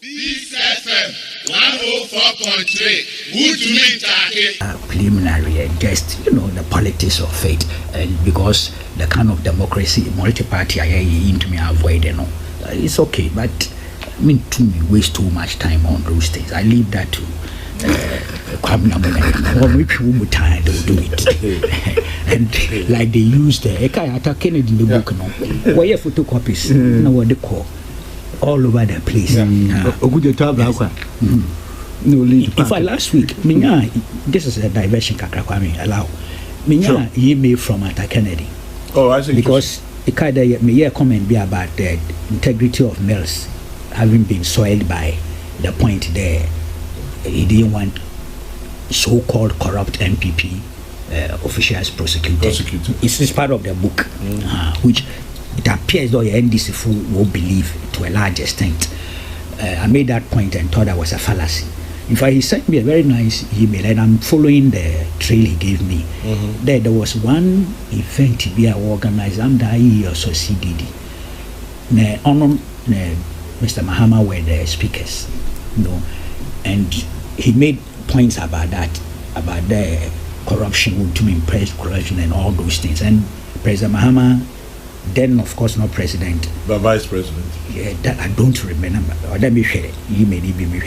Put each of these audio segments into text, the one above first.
Peace FM 104.3. Good to meet you. Preliminary, just the politics of it, and because the kind of democracy, multi-party, I into me avoid, it's okay. But to me, waste too much time on those things. I leave that to Kwamena Ahwoi. Or maybe we tired to do it. And like they used the Kennedy in the book, where you photocopies, what they call. All over the place. In fact, last week, this is a diversion. Allow he made from Kennedy. Oh, I see. Because it kind of comment be about the integrity of mills having been soiled by the point there. He didn't want so-called corrupt MPP officials prosecuted. It's part of the book, which. It appears though the NDC will believe to a large extent. I made that point and thought that was a fallacy. In fact, he sent me a very nice email, and I'm following the trail he gave me. There was one event to be organized under also CDD. Mr. Mahama were the speakers, and he made points about that, about the corruption, to impress corruption and all those things. And President Mahama, then of course not president, but vice president. Yeah, that I don't remember. Or let me share. You may even be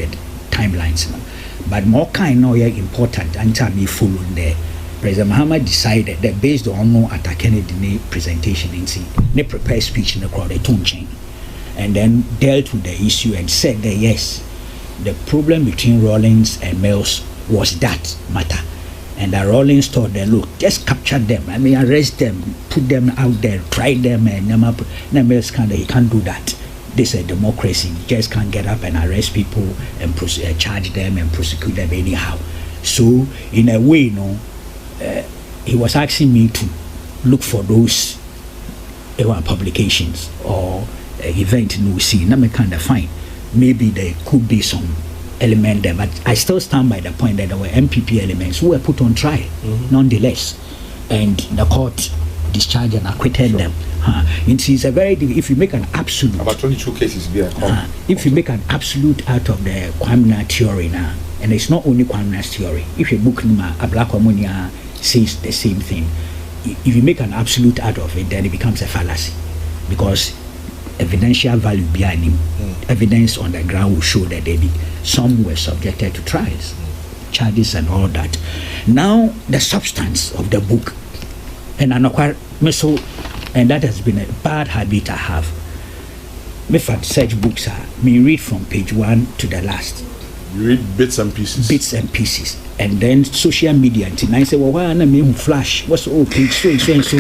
timelines now. But more kind now important. Until me following there, President Mahama decided that based on no attack Kennedy presentation in see, they prepare speech in the crowd, they tone change, and then dealt with the issue and said that yes, the problem between Rawlings and Mills was that matter. And the Rawlings thought that, look, just capture them. Arrest them, put them out there, try them, and Mills he can't do that. This is a democracy. You just can't get up and arrest people and charge them and prosecute them anyhow. So, in a way, he was asking me to look for those publications or event we see. Now, kind of fine. Maybe there could be some element there, but I still stand by the point that there were MPP elements who were put on trial, nonetheless, and the court discharged and acquitted them. It's a very if you make an absolute about 22 cases if you make an absolute out of the Kwamena theory now, and it's not only Kwamena's theory. If you book a black Kwamena says the same thing, if you make an absolute out of it, then it becomes a fallacy, because evidential value behind him, evidence on the ground will show that some were subjected to trials, charges and all that. Now the substance of the book, and and that has been a bad habit I have. If I search books, me read from page 1 to the last. You read bits and pieces. And then social media, and I say, well, why am I flash? What's page so and so?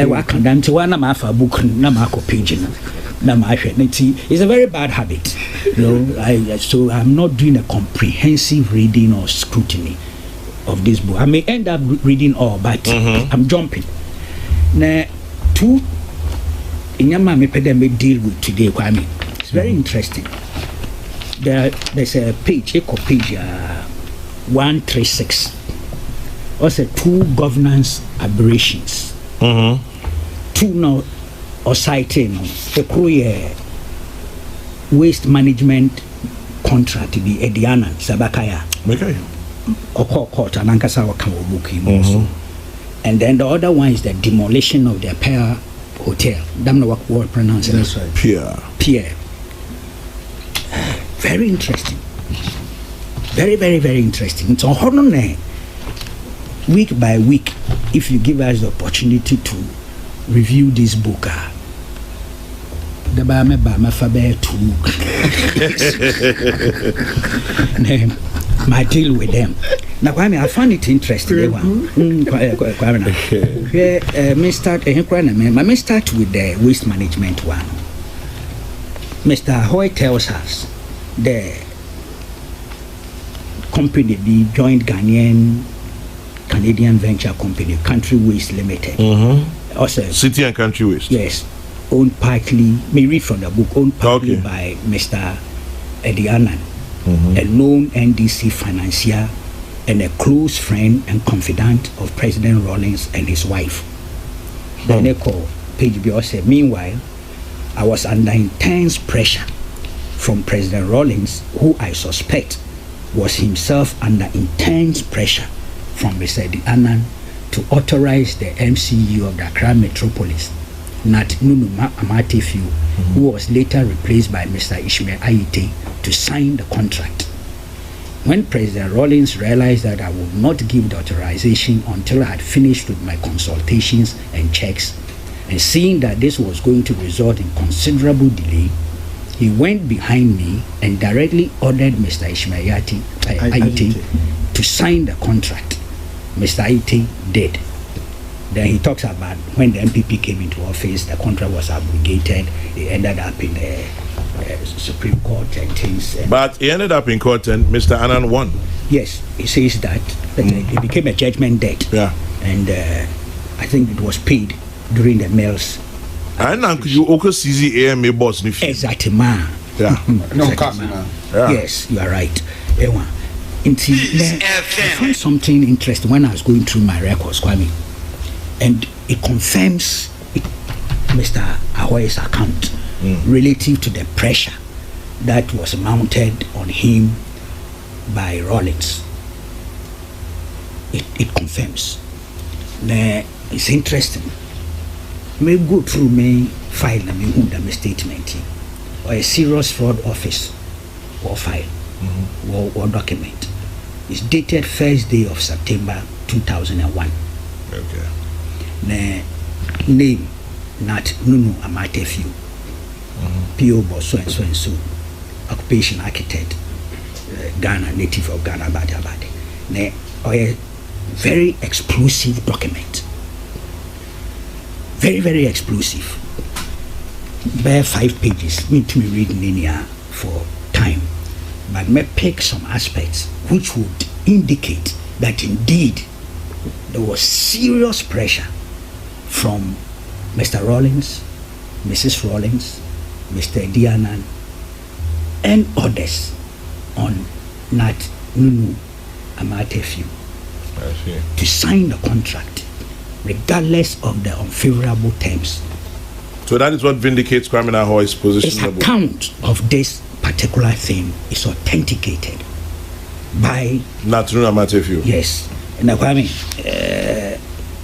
What can I do? One of my book, no page. It's a very bad habit. So I'm not doing a comprehensive reading or scrutiny of this book. I may end up reading all, but I'm jumping. Now, two in Yamame Pedem deal with today, Kwame. It's very interesting. There's a page, echo page 136. Also, 2 governance aberrations. Two now or citing the waste management contract to be Ediana Sabakaya. Or court and Ankasa Kawabuki. And then the other one is the demolition of the Pier Hotel. Don't know what word pronounced. That's right. Pier. Very interesting. Very, very, very interesting. So hold on there. Week by week, if you give us the opportunity to review this book, the Bama Faber too. My deal with them. Now, I find it interesting. May start with the waste management one. Mr. Ahwoi tells us the company, the joint Canadian venture company, Country Waste Limited. Also, City and Country Waste. Yes, owned partly. May read from the book. Owned partly by Mr. Eddie Annan, a known NDC financier and a close friend and confidant of President Rawlings and his wife. Then they call page B said, meanwhile, I was under intense pressure from President Rawlings, who I suspect was himself under intense pressure from Mr. Annan to authorize the MCU of the Accra Metropolis, Nat Nunuma Amatefu, who was later replaced by Mr. Ishmael Aite, to sign the contract. When President Rawlings realized that I would not give the authorization until I had finished with my consultations and checks, and seeing that this was going to result in considerable delay, he went behind me and directly ordered Mr. Ishmael Aite to sign the contract. Mr. Aite did. Then he talks about when the MPP came into office, the contract was abrogated. It ended up in the Supreme Court and things. But he ended up in court and Mr. Annan won. Yes, he says that it became a judgment debt. Yeah. And I think it was paid during the mails. And now you also see the AMA boss. Exactly. Yeah. No, yes, you are right. I found something interesting when I was going through my records, Kwame, and it confirms Mr. Ahwoi's account relative to the pressure that was mounted on him by Rawlings. It confirms. It's interesting. May go through my file and me statement or a serious fraud office or file or document. It's dated first day of September 2001. Okay. Name Nat Nunu Amatefu, P.O. Boss so and so and so, occupation architect, Ghana, native of Ghana, Badabade. A very explosive document. Very, very explosive. Bare 5 pages. Need to be reading in here for time. But may pick some aspects which would indicate that indeed there was serious pressure from Mr. Rawlings, Mrs. Rawlings, Mr. Dianan, and others on Nat Nunu Amatefu to sign the contract regardless of the unfavorable terms. So that is what vindicates Kwamena Ahwoi's position. His account of this particular thing is authenticated by Nat Nunu Amatefu. Yes. And Kwame,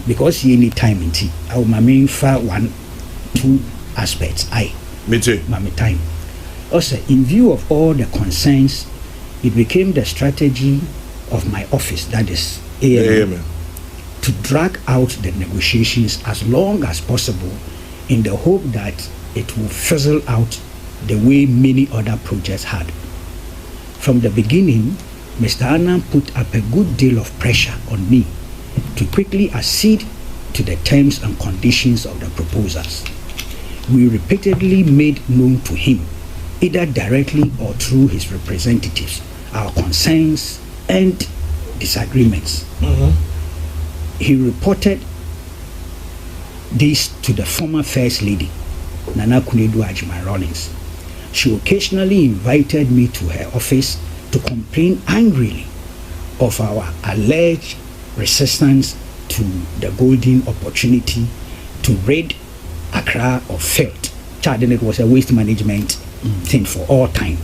because you need time in tea, I will mean for 1-2 aspects. Me too. Mami time. Also, in view of all the concerns, it became the strategy of my office, that is AMA, to drag out the negotiations as long as possible in the hope that it will fizzle out the way many other projects had. From the beginning, Mr. Annan put up a good deal of pressure on me to quickly accede to the terms and conditions of the proposals. We repeatedly made known to him, either directly or through his representatives, our concerns and disagreements. He reported this to the former First Lady, Nana Kunedu Ajima Rawlings. She occasionally invited me to her office to complain angrily of our alleged resistance to the golden opportunity to rid Accra of filth. Then it was a waste management thing for all time.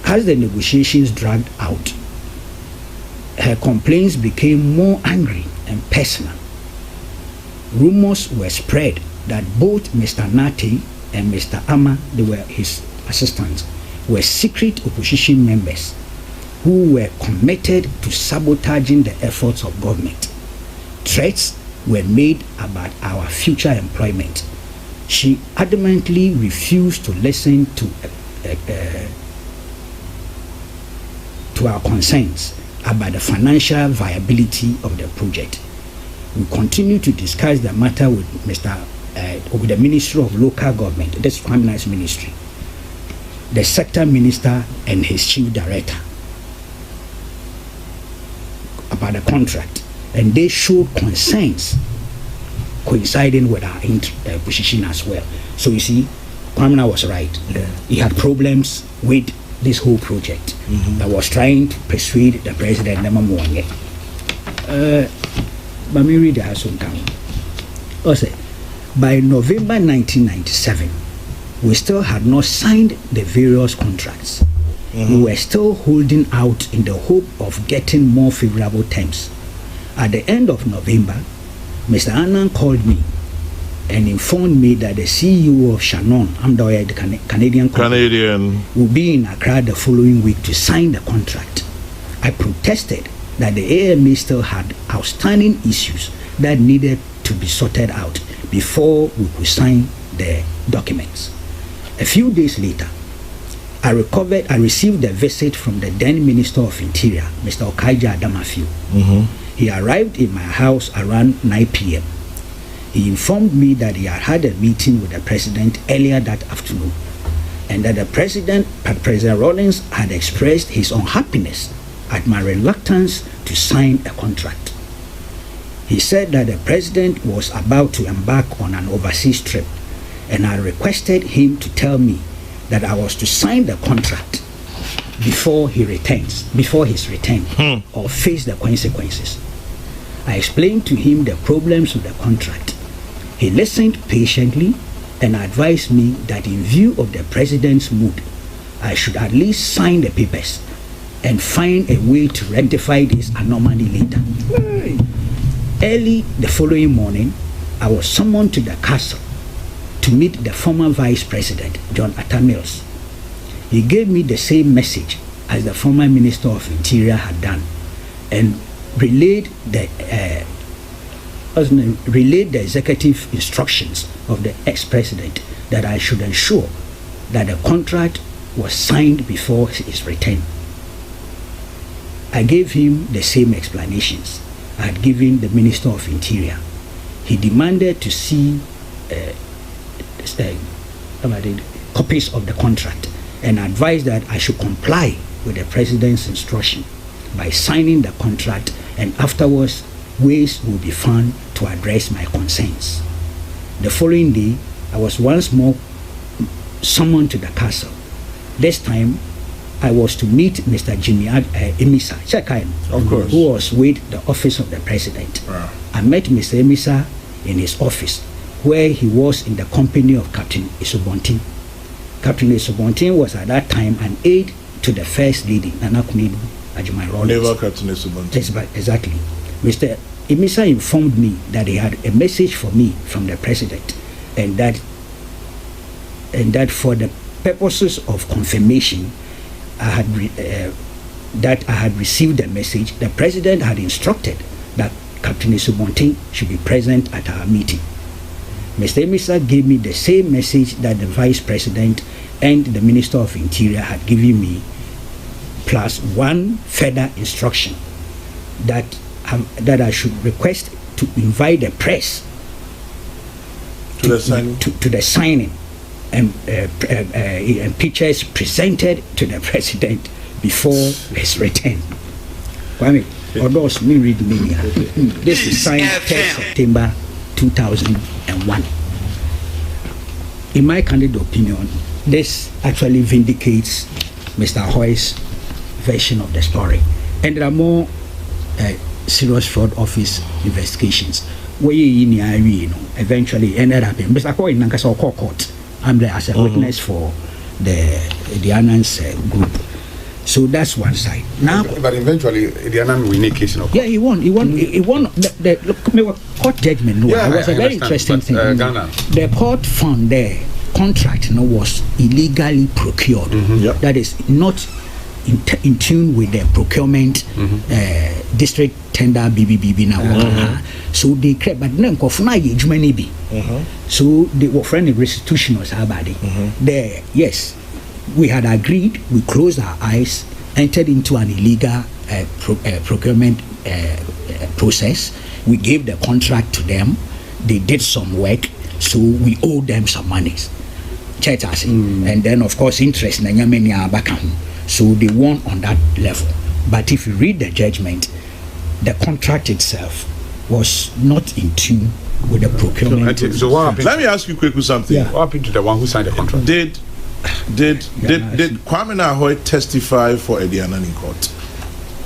As the negotiations dragged out, her complaints became more angry and personal. Rumors were spread that both Mr. Nati and Mr. Ama, they were his assistants, were secret opposition members who were committed to sabotaging the efforts of government. Threats were made about our future employment. She adamantly refused to listen to our concerns about the financial viability of the project. We continue to discuss the matter with with the Ministry of Local Government, that's Kwamena's ministry, the sector minister and his chief director about the contract, and they showed concerns coinciding with our position as well. So you see, Kwamena was right. He had problems with this whole project that was trying to persuade the president. But me read the also by November 1997, we still had not signed the various contracts. We were still holding out in the hope of getting more favorable terms. At the end of November, Mr. Annan called me and informed me that the CEO of Shannon, the Canadian company, will be in Accra the following week to sign the contract. I protested that the AMA still had outstanding issues that needed to be sorted out before we could sign the documents. A few days later, I received a visit from the then Minister of Interior, Mr. Okaija Adamafiu. He arrived in my house around 9 p.m. He informed me that he had a meeting with the President earlier that afternoon, and that the President Rawlings had expressed his unhappiness at my reluctance to sign a contract. He said that the President was about to embark on an overseas trip, and I requested him to tell me that I was to sign the contract before his return, or face the consequences. I explained to him the problems with the contract. He listened patiently and advised me that in view of the President's mood, I should at least sign the papers and find a way to rectify this anomaly later. Early the following morning, I was summoned to the castle to meet the former Vice President, John Atta Mills. He gave me the same message as the former Minister of Interior had done, and relayed the executive instructions of the ex-president that I should ensure that the contract was signed before his return. I gave him the same explanations I had given the Minister of Interior. He demanded to see copies of the contract and advised that I should comply with the President's instruction by signing the contract, and afterwards ways will be found to address my concerns. The following day, I was once more summoned to the castle. This time, I was to meet Mr. Jimmy Emisa, of course, who was with the office of the President. Wow. I met Mr. Emisa in his office, where he was in the company of Captain Isobontin. Captain Isobontin was at that time an aide to the First Lady, Nana Kunedu Ajimai Rawlings. Never Captain Isobontin. Exactly. Mr. Emisa informed me that he had a message for me from the President, and that for the purposes of confirmation, I had received the message. The President had instructed that Captain Isobontin should be present at our meeting. Mr. Emisa gave me the same message that the Vice President and the Minister of Interior had given me, plus one further instruction that I should request to invite the press to the signing and pictures presented to the President before his return. Kwame, Odos me read media. This is signed 10 September 2001. In my candid opinion, this actually vindicates Mr. Ahwoi's version of the story. And there are more serious fraud office investigations where eventually ended up in Mr. Ahwoi Nankasa court. I'm there as a witness for the Annan's group. So that's one side. Now, but eventually, the Annan win case. Yeah, he won. He won the court judgment. No, yeah, it was a very interesting thing. Ghana. The court found the contract was illegally procured. Yep. That is not in tune with the procurement district tender BBB now. So they create, but then so they were friendly restitution was there. Yes, we had agreed. We closed our eyes, entered into an illegal procurement process. We gave the contract to them. They did some work, so we owe them some monies. And then of course interest. So they won on that level. But if you read the judgment, the contract itself was not in tune with the procurement. So what happened? Let me ask you quickly something. Yeah. What happened to the one who signed the contract? Did Kwamena Ahwoi testify for Eddie Annan in court?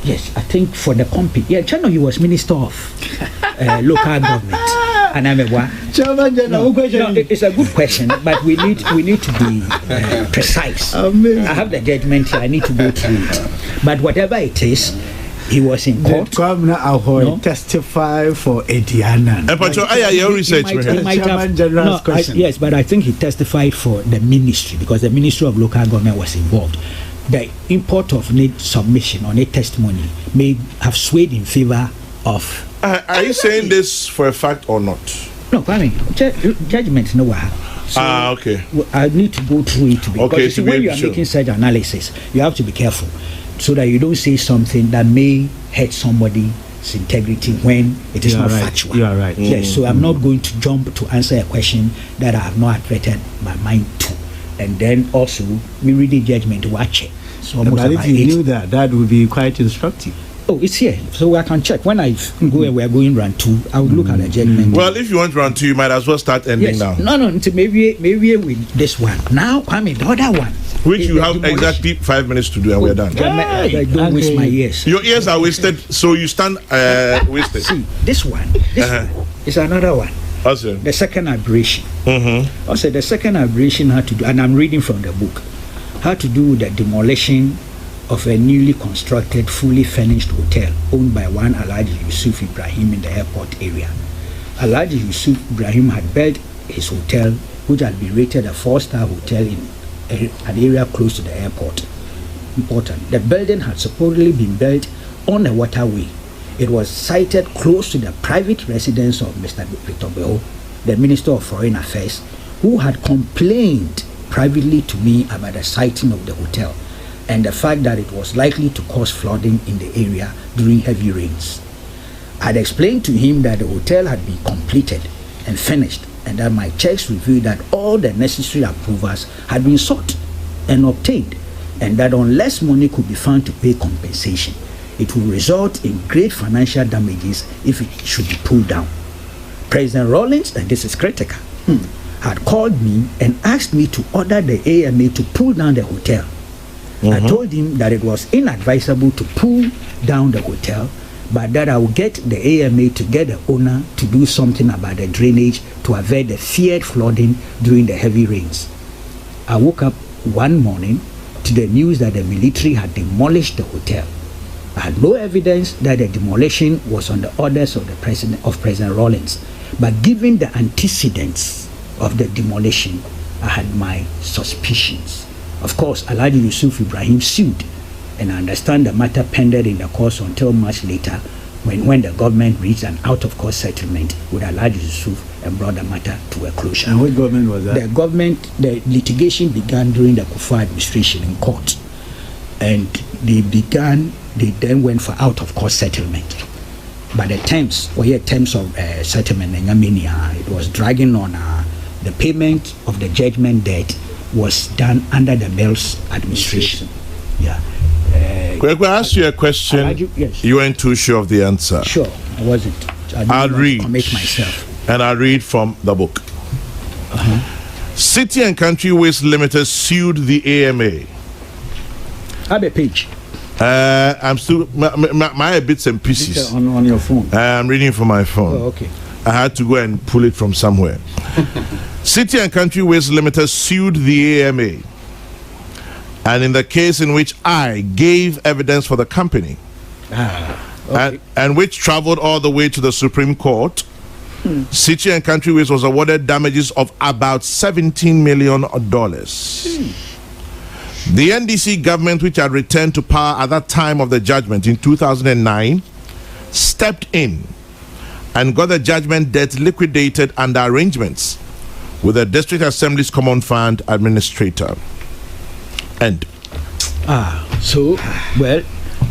Yes, I think for the company. Yeah, Chano, he was Minister of Local Government. And I'm a Chairman General, it's a good question, but we need to be precise. Amazing. I have the judgment here. I need to go through it. But whatever it is, he was in court. Kwamena Ahwoi testify for Ediana. Your research, Chairman General's question. Yes, but I think he testified for the ministry because the Ministry of Local Government was involved. The import of need submission or need testimony may have swayed in favor of. Are you saying this for a fact or not? No, I mean, judgment no way. So okay. I need to go through it because okay, you see, when you are making such analysis, you have to be careful so that you don't say something that may hurt somebody's integrity when it is not factual. You are right. Yes, so I'm not going to jump to answer a question that I have not adverted my mind to. And then also, we read the judgment, watch it. So but if you knew that would be quite instructive. Oh, it's here, so I can check. When I go and we are going round 2, I will look at the judgment. Well, if you want round 2, you might as well start ending now. No, maybe with this one. Now, I mean, the other one. Which you have exactly 5 minutes to do and we're done. I don't waste my ears. Your ears are wasted, so you stand wasted. See, this one is another one. Awesome. The second aberration. Also, the second aberration had to do, and I'm reading from the book, had to do with the demolition of a newly constructed, fully furnished hotel owned by one Alhaji Yusuf Ibrahim in the airport area. Alhaji Yusuf Ibrahim had built his hotel, which had been rated a 4-star hotel in an area close to the airport. Important. The building had supposedly been built on a waterway. It was sited close to the private residence of Mr. Victor Beho, the Minister of Foreign Affairs, who had complained privately to me about the siting of the hotel and the fact that it was likely to cause flooding in the area during heavy rains. I had explained to him that the hotel had been completed and finished, and that my checks revealed that all the necessary approvals had been sought and obtained, and that unless money could be found to pay compensation, it would result in great financial damages if it should be pulled down. President Rawlings, and this is critical, had called me and asked me to order the AMA to pull down the hotel. I told him that it was inadvisable to pull down the hotel, but that I would get the AMA to get the owner to do something about the drainage to avert the feared flooding during the heavy rains. I woke up one morning to the news that the military had demolished the hotel. I had no evidence that the demolition was on the orders of President Rawlings, but given the antecedents of the demolition, I had my suspicions. Of course, Alhaji Yusuf Ibrahim sued, and I understand the matter pended in the courts until much later when the government reached an out-of-court settlement with Alhaji Yusuf and brought the matter to a closure. And what government was that? The litigation began during the Kufuor administration in court, and they then went for out-of-court settlement. But the terms of settlement, it was dragging on. The payment of the judgment debt was done under the Mills administration. Yeah. Greg, I asked you a question. Yes. You weren't too sure of the answer. Sure, I wasn't. I'll read. Commit myself. And I'll read from the book. City and Country Waste Limited sued the AMA. Have a page. I'm still my bits and pieces on your phone. I'm reading from my phone. Oh, okay. I had to go and pull it from somewhere. City and Country Waste Limited sued the AMA, and in the case in which I gave evidence for the company, Okay. and which traveled all the way to the Supreme Court, City and Country Waste was awarded damages of about $17 million. The NDC government, which had returned to power at that time of the judgment in 2009, stepped in and got the judgment debt liquidated under arrangements with the District Assembly's Common Fund Administrator. End. So, well,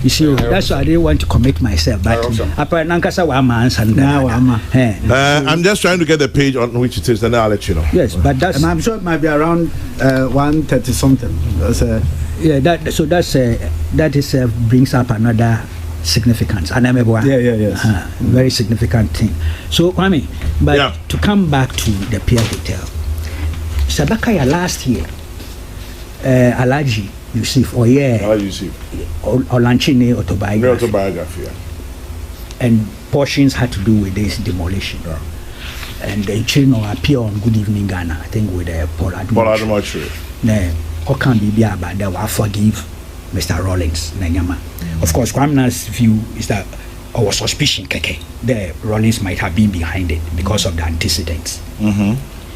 you see, that's why I didn't want to commit myself. But I'm just trying to get the page on which it is, then I'll let you know. Yes, but that's. And I'm sure it might be around 130 something. That brings up another significance. Very significant thing. So, Kwame, but to come back to the Pier Hotel, Sabakaya last year, Alhaji Yusuf, Olanchine autobiography, and portions had to do with this demolition. and the children appear on Good Evening Ghana, I think with Paul Admotre. How can be about that? I forgive Mr. Rawlings. Of course, Kwamena's view is that our suspicion, the Rawlings might have been behind it because of the antecedents.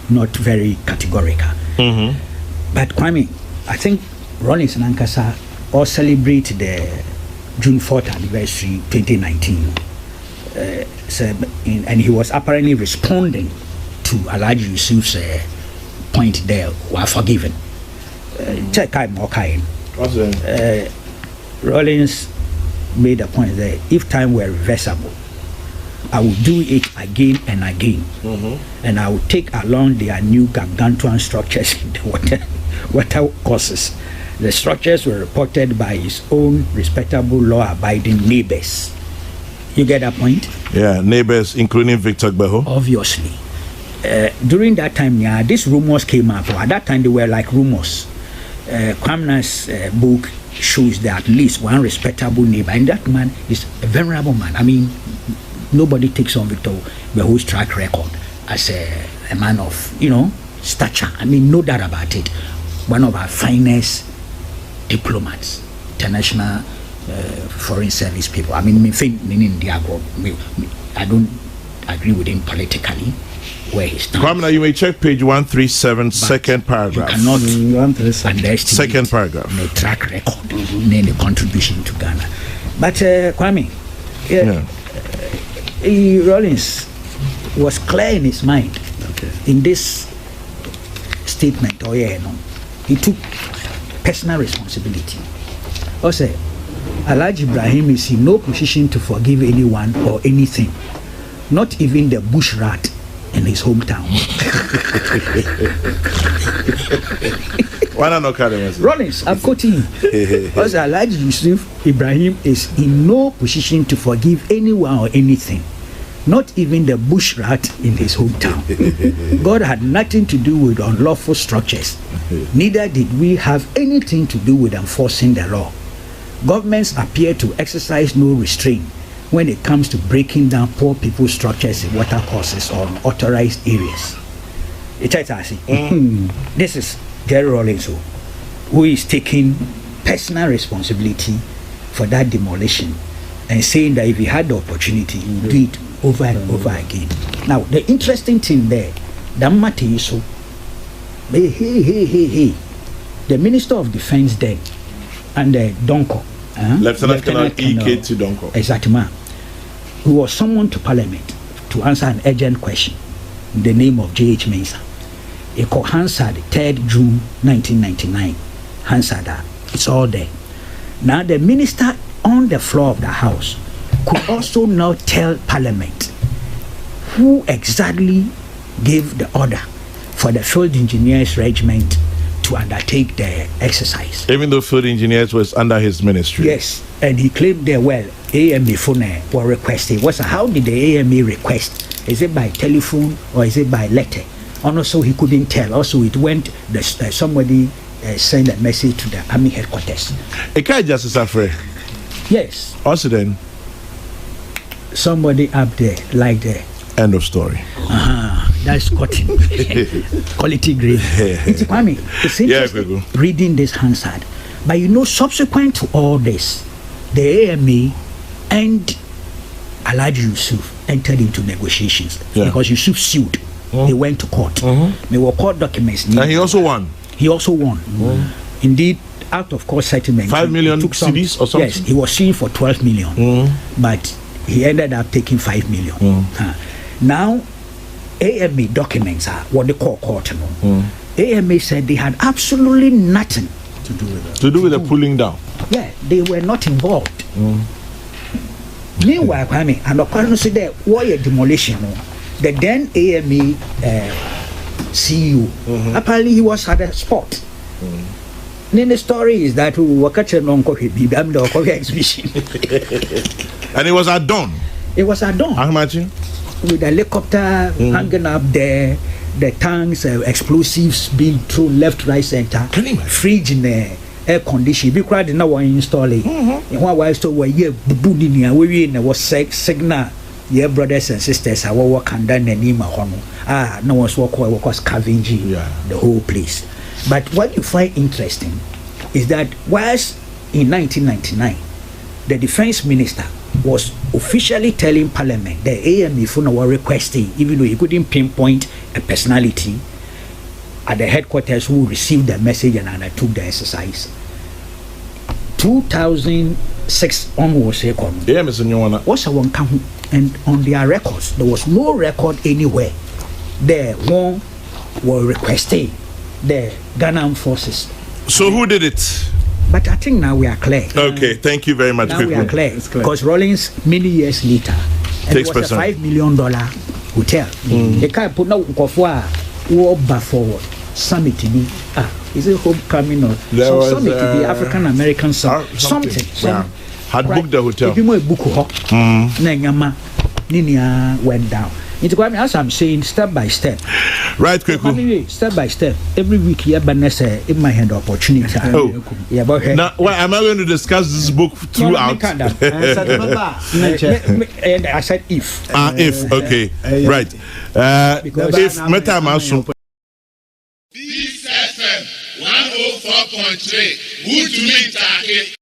Not very categorical. But Kwame, I think Rawlings and Ankasa all celebrate the June 4th anniversary 2019. And he was apparently responding to Alhaji Yusuf's point there, were forgiven. Check out more kind. Rawlings made a point that if time were reversible, I would do it again and again, and I would take along their new gargantuan structures in the water courses. The structures were reported by his own respectable law-abiding neighbors. You get that point? Yeah, neighbors, including Victor Gbeho. Obviously. During that time, these rumors came up. At that time, they were like rumors. Kwamena's book shows that at least one respectable neighbor, and that man is a venerable man. I mean, nobody takes on Victor Gbeho's track record as a man of, stature. I mean, no doubt about it. One of our finest diplomats, international foreign service people. I mean, I don't agree with him politically where he stands. Kwamena, you may check page 137, second paragraph. You cannot underestimate second paragraph. The track record, the contribution to Ghana. But Kwame, Rawlings was clear in his mind in this statement. He took personal responsibility. Also, Alhaji Ibrahim is in no position to forgive anyone or anything, not even the bush rat in his hometown. Rawlings, I'm quoting. Also, Alhaji Yusuf Ibrahim is in no position to forgive anyone or anything, not even the bush rat in his hometown. God had nothing to do with unlawful structures. Neither did we have anything to do with enforcing the law. Governments appear to exercise no restraint when it comes to breaking down poor people's structures in water courses or unauthorized areas. This is Jerry Rawlings, who is taking personal responsibility for that demolition and saying that if he had the opportunity, he would do it over and over again. Now, the interesting thing there, the Minister of Defense then, and Donko, Lieutenant Colonel E.K.T. Donko, exactly, who was summoned to Parliament to answer an urgent question in the name of J.H. Mensah. He called Hansard 3rd June 1999. Hansard, it's all there. Now, the minister on the floor of the House could also now tell Parliament who exactly gave the order for the Field Engineers Regiment to undertake the exercise. Even though Field Engineers was under his ministry. Yes, and he claimed there, AMA phone were requested. How did the AMA request? Is it by telephone or is it by letter? And also he couldn't tell. Also it went, somebody sent a message to the army headquarters. Justice Afre. Yes. Also then. Somebody up there, like there. End of story. That's cotton. Quality grade. It's Kwame. It's interesting reading this Hansard. But subsequent to all this, the AMA and Alhaji Yusuf entered into negotiations because Yusuf sued. They went to court. There were court documents. And he also won. Indeed, out of court settlement. 5 million cedis or something? Yes, he was suing for 12 million. But he ended up taking 5 million. Now, AMA documents are what they call court. AMA said they had absolutely nothing to do with the pulling down. Yeah, they were not involved. Meanwhile, Kwame, and according to the warrior demolition, the then AMA CEO, apparently he was at a spot. Then the story is that we were catching on the exhibition. And it was at dawn. It was at dawn. I imagine. With the helicopter hanging up there, the tanks, explosives being thrown left, right, center. Fridge in the air conditioning. Be crowded now one install it. And one was to where you building here, we was signal your brothers and sisters are working down the name of no one's work scavenging the whole place. But what you find interesting is that whilst in 1999 the defense minister was officially telling Parliament the AME were requesting, even though he couldn't pinpoint a personality at the headquarters who received the message and undertook the exercise. 2006 onwards, was a one count, and on their records there was no record anywhere there one were requesting the Ghana forces. So who did it? But I think now we are clear. Okay, thank you very much. Now we are clear because Rawlings many years later, and it was a $5 million hotel. They can't put no war forward summit to be is it homecoming or some summit to be African American something. Had booked the hotel. If you book Nengama Ninia went down. As I'm saying, step by step. Right, quickly. Step by step. Every week, Banessa in my hand opportunity. Now, am I going to discuss this book throughout? And I said if. If, okay. Right. If Meta Masun. This FM 104.3. Good to meet you.